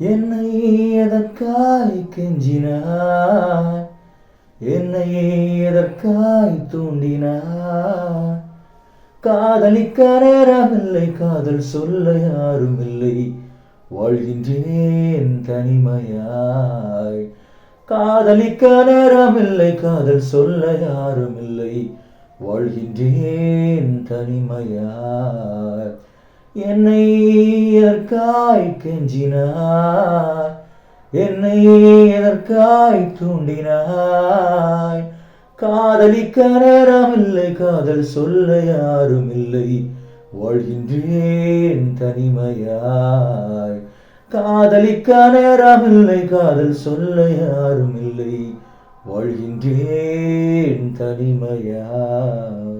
என்னை எதற்காய் கெஞ்சினாய், என்னை எதற்காய் தூண்டினாய். காதலிக்க நேரமில்லை, காதல் சொல்ல யாரும் இல்லை, வாழ்கின்றேன் தனிமையாய். காதலிக்க நேரமில்லை, காதல் சொல்ல யாரும் இல்லை, வாழ்கின்றேன் தனிமையாய். என்னை எதற்காய் கெஞ்சினாய், என்னை எதற்காய் தூண்டினாய். காதலிக்க நேரமில்லை, காதல் சொல்ல யாரும் இல்லை, வாழ்கின்றேன் தனிமையாய். காதலிக்க நேரமில்லை, காதல் சொல்ல யாரும் இல்லை, வாழ்கின்றேன் தனிமையாய்.